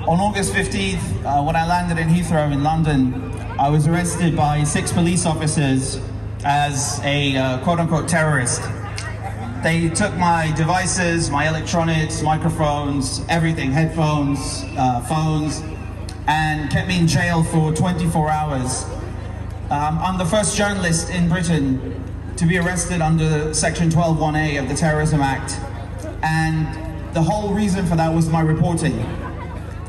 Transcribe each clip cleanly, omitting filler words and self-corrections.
On August 15th, when I landed in Heathrow in London, I was arrested by 6 police officers as a quote-unquote terrorist. They took my devices, my electronics, microphones, everything, headphones, phones, and kept me in jail for 24 hours. I'm the first journalist in Britain to be arrested under Section 12(1)A of the Terrorism Act, and the whole reason for that was my reporting.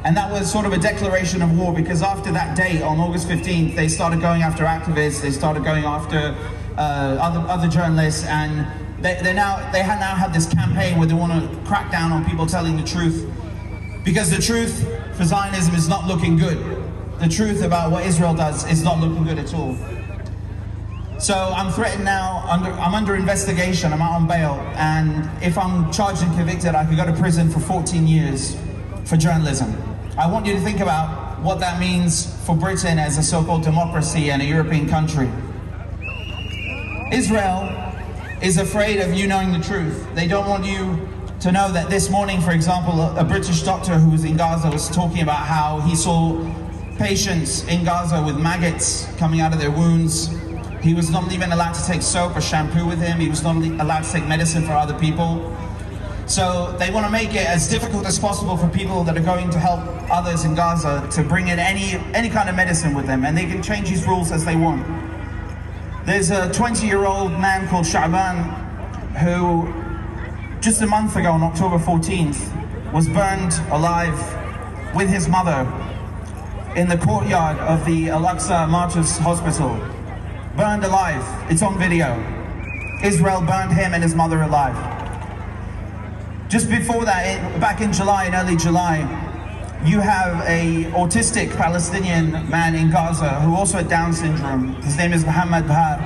And that was sort of a declaration of war, because after that date, on August 15th, they started going after activists, they started going after other journalists, and they now have this campaign where they want to crack down on people telling the truth, because the truth for Zionism is not looking good. The truth about what Israel does is not looking good at all. So I'm threatened now, I'm under investigation, I'm out on bail, and if I'm charged and convicted, I could go to prison for 14 years for journalism. I want you to think about what that means for Britain as a so-called democracy and a European country. Israel is afraid of you knowing the truth. They don't want you to know that this morning, for example, a British doctor who was in Gaza was talking about how he saw patients in Gaza with maggots coming out of their wounds. He was not even allowed to take soap or shampoo with him. He was not allowed to take medicine for other people. So they want to make it as difficult as possible for people that are going to help others in Gaza to bring in any kind of medicine with them, and they can change these rules as they want. There's a 20-year-old man called Sha'ban who, just a month ago on October 14th, was burned alive with his mother in the courtyard of the Al-Aqsa Martyrs Hospital. Burned alive. It's on video. Israel burned him and his mother alive. Just before that, back in July, in early July, you have an autistic Palestinian man in Gaza who also had Down syndrome. His name is Mohammed Bahar.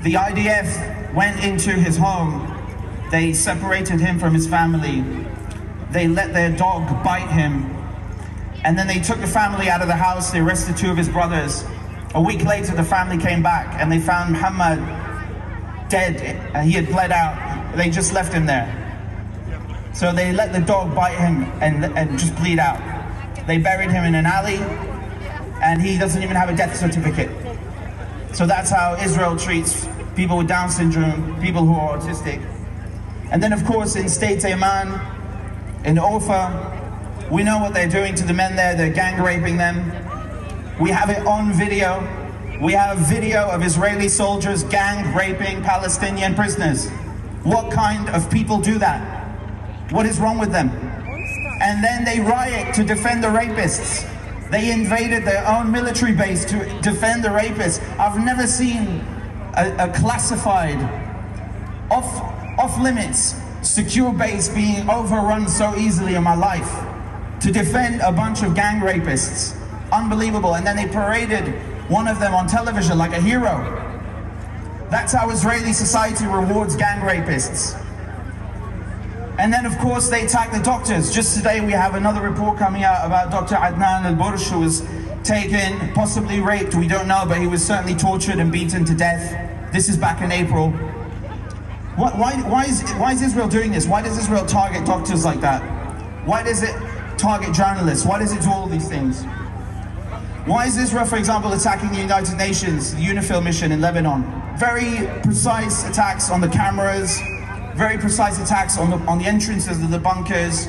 The IDF went into his home. They separated him from his family. They let their dog bite him. And then they took the family out of the house. They arrested 2 of his brothers. A week later, the family came back and they found Mohammed dead. He had bled out. They just left him there. So they let the dog bite him and just bleed out. They buried him in an alley, and he doesn't even have a death certificate. So that's how Israel treats people with Down syndrome, people who are autistic. And then of course in State Amman, in Ofa, we know what they're doing to the men there. They're gang raping them. We have it on video. We have video of Israeli soldiers gang raping Palestinian prisoners. What kind of people do that? What is wrong with them? And then they riot to defend the rapists. They invaded their own military base to defend the rapists. I've never seen a classified, off-limits, secure base being overrun so easily in my life to defend a bunch of gang rapists. Unbelievable. And then they paraded one of them on television like a hero. That's how Israeli society rewards gang rapists. And then of course they attack the doctors. Just today we have another report coming out about Dr. Adnan al-Bursh, who was taken, possibly raped, we don't know, but he was certainly tortured and beaten to death. This is back in April. Why is Israel doing this? Why does Israel target doctors like that? Why does it target journalists? Why does it do all these things? Why is Israel, for example, attacking the United Nations, the UNIFIL mission in Lebanon? Very precise attacks on the cameras, very precise attacks on the entrances of the bunkers,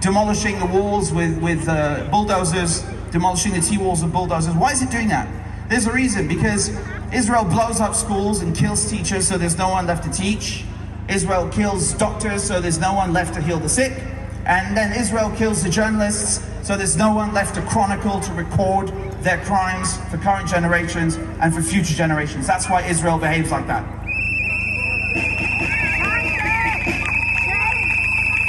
demolishing the walls with bulldozers, demolishing the T-walls with bulldozers. Why is it doing that? There's a reason, because Israel blows up schools and kills teachers so there's no one left to teach. Israel kills doctors so there's no one left to heal the sick. And then Israel kills the journalists so there's no one left to chronicle, to record their crimes for current generations and for future generations. That's why Israel behaves like that.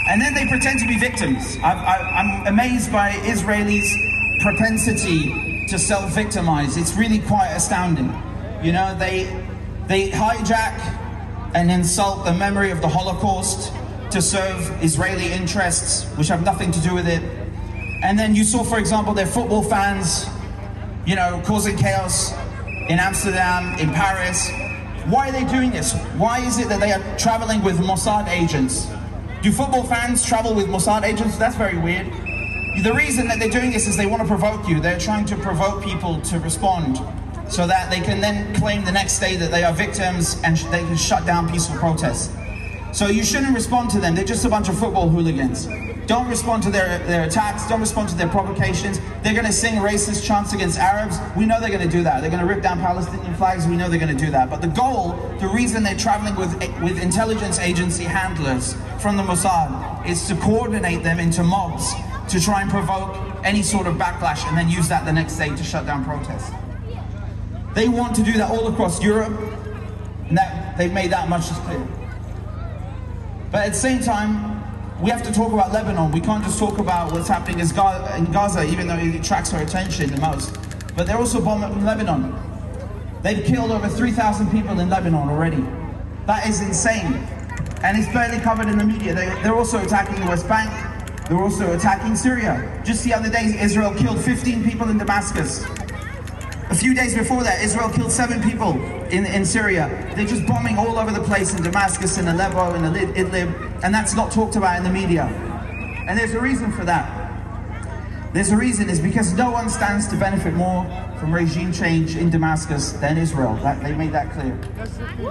And then they pretend to be victims. I'm amazed by Israelis' propensity to self-victimize. It's really quite astounding. You know, they hijack and insult the memory of the Holocaust to serve Israeli interests, which have nothing to do with it. And then you saw, for example, their football fans, you know, causing chaos in Amsterdam, in Paris. Why are they doing this? Why is it that they are traveling with Mossad agents? Do football fans travel with Mossad agents? That's very weird. The reason that they're doing this is they want to provoke you. They're trying to provoke people to respond so that they can then claim the next day that they are victims and they can shut down peaceful protests. So you shouldn't respond to them. They're just a bunch of football hooligans. Don't respond to their attacks. Don't respond to their provocations. They're going to sing racist chants against Arabs. We know they're going to do that. They're going to rip down Palestinian flags. We know they're going to do that. But the goal, the reason they're traveling with intelligence agency handlers from the Mossad is to coordinate them into mobs to try and provoke any sort of backlash and then use that the next day to shut down protests. They want to do that all across Europe, and they've made that much as clear. But at the same time, we have to talk about Lebanon. We can't just talk about what's happening in Gaza, even though it attracts our attention the most. But they're also bombing Lebanon. They've killed over 3,000 people in Lebanon already. That is insane. And it's barely covered in the media. They're also attacking the West Bank. They're also attacking Syria. Just the other day, Israel killed 15 people in Damascus. A few days before that, Israel killed 7 people in Syria. They're just bombing all over the place in Damascus, in Aleppo, in Idlib, and that's not talked about in the media. And there's a reason for that. There's a reason, is because no one stands to benefit more from regime change in Damascus than Israel. They made that clear.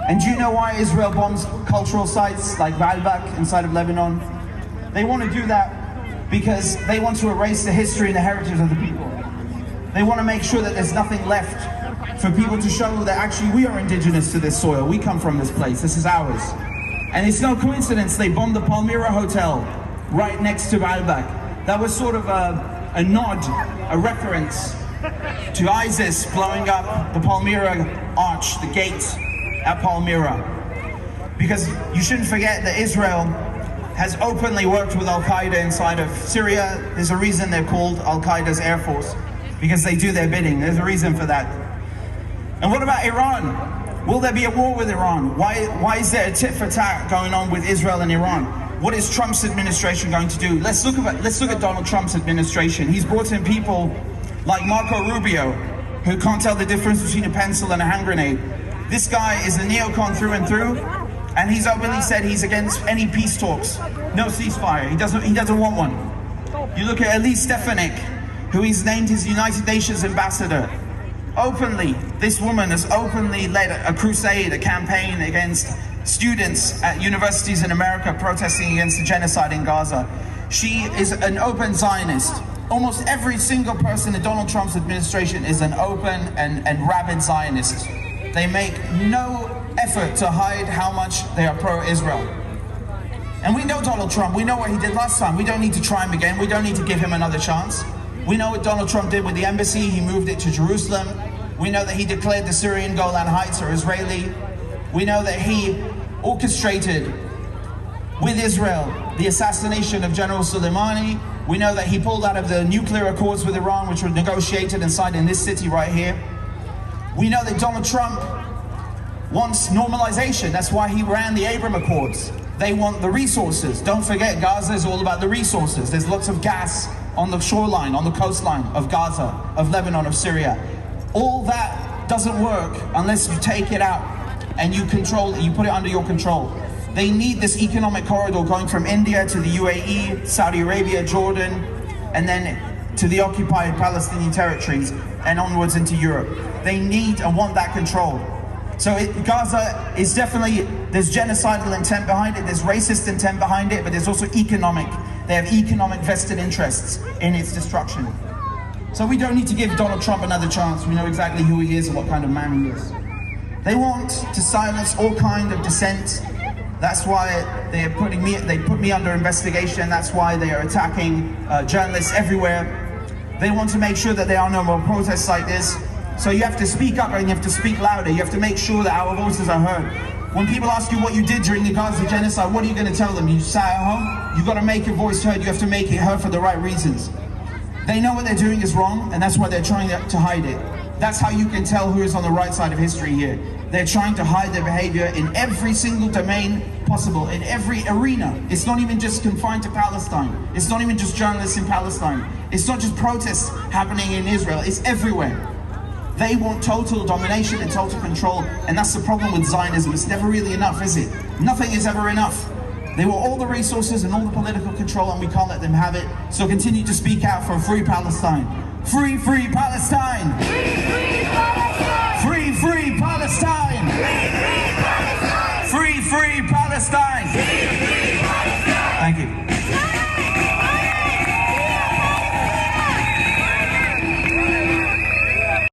And do you know why Israel bombs cultural sites like Baalbek inside of Lebanon? They want to do that because they want to erase the history and the heritage of the people. They want to make sure that there's nothing left for people to show that actually we are indigenous to this soil. We come from this place. This is ours. And it's no coincidence they bombed the Palmyra Hotel right next to Baalbek. That was sort of a nod, a reference to ISIS blowing up the Palmyra Arch, the gate at Palmyra. Because you shouldn't forget that Israel has openly worked with Al-Qaeda inside of Syria. There's a reason they're called Al-Qaeda's Air Force, because they do their bidding. There's a reason for that. And what about Iran? Will there be a war with Iran? Why is there a tit for tat going on with Israel and Iran? What is Trump's administration going to do? Let's look at Donald Trump's administration. He's brought in people like Marco Rubio, who can't tell the difference between a pencil and a hand grenade. This guy is a neocon through and through, and he's openly said he's against any peace talks. No ceasefire. He doesn't want one. You look at Elise Stefanik, who he's named his United Nations ambassador. Openly, this woman has openly led a crusade, a campaign against students at universities in America protesting against the genocide in Gaza. She is an open Zionist. Almost every single person in Donald Trump's administration is an open and rabid Zionist. They make no effort to hide how much they are pro-Israel. And we know Donald Trump. We know what he did last time. We don't need to try him again. We don't need to give him another chance. We know what Donald Trump did with the embassy. He moved it to Jerusalem. We know that he declared the Syrian Golan Heights are Israeli. We know that he orchestrated with Israel the assassination of General Soleimani. We know that he pulled out of the nuclear accords with Iran, which were negotiated and signed in this city right here. We know that Donald Trump wants normalization. That's why he ran the Abraham Accords. They want the resources. Don't forget, Gaza is all about the resources. There's lots of gas on the shoreline, on the coastline of Gaza, of Lebanon, of Syria. All that doesn't work unless you take it out and you control it, you put it under your control. They need this economic corridor going from India to the UAE, Saudi Arabia, Jordan, and then to the occupied Palestinian territories and onwards into Europe. They need and want that control. So Gaza is definitely, there's genocidal intent behind it, there's racist intent behind it, but there's also economic. They have economic vested interests in its destruction. So we don't need to give Donald Trump another chance. We know exactly who he is and what kind of man he is. They want to silence all kind of dissent. That's why they put me under investigation. That's why they are attacking journalists everywhere. They want to make sure that there are no more protests like this. So you have to speak up and you have to speak louder. You have to make sure that our voices are heard. When people ask you what you did during the Gaza genocide, what are you going to tell them? You sat at home? You've got to make your voice heard. You have to make it heard for the right reasons. They know what they're doing is wrong, and that's why they're trying to hide it. That's how you can tell who is on the right side of history here. They're trying to hide their behavior in every single domain possible, in every arena. It's not even just confined to Palestine. It's not even just journalists in Palestine. It's not just protests happening in Israel. It's everywhere. They want total domination and total control, and that's the problem with Zionism. It's never really enough, is it? Nothing is ever enough. They want all the resources and all the political control, and we can't let them have it. So continue to speak out for a free Palestine. Free, free Palestine! Free, free Palestine! Free, free Palestine! Free, free Palestine! Free, free Palestine! Free, free Palestine! Thank you.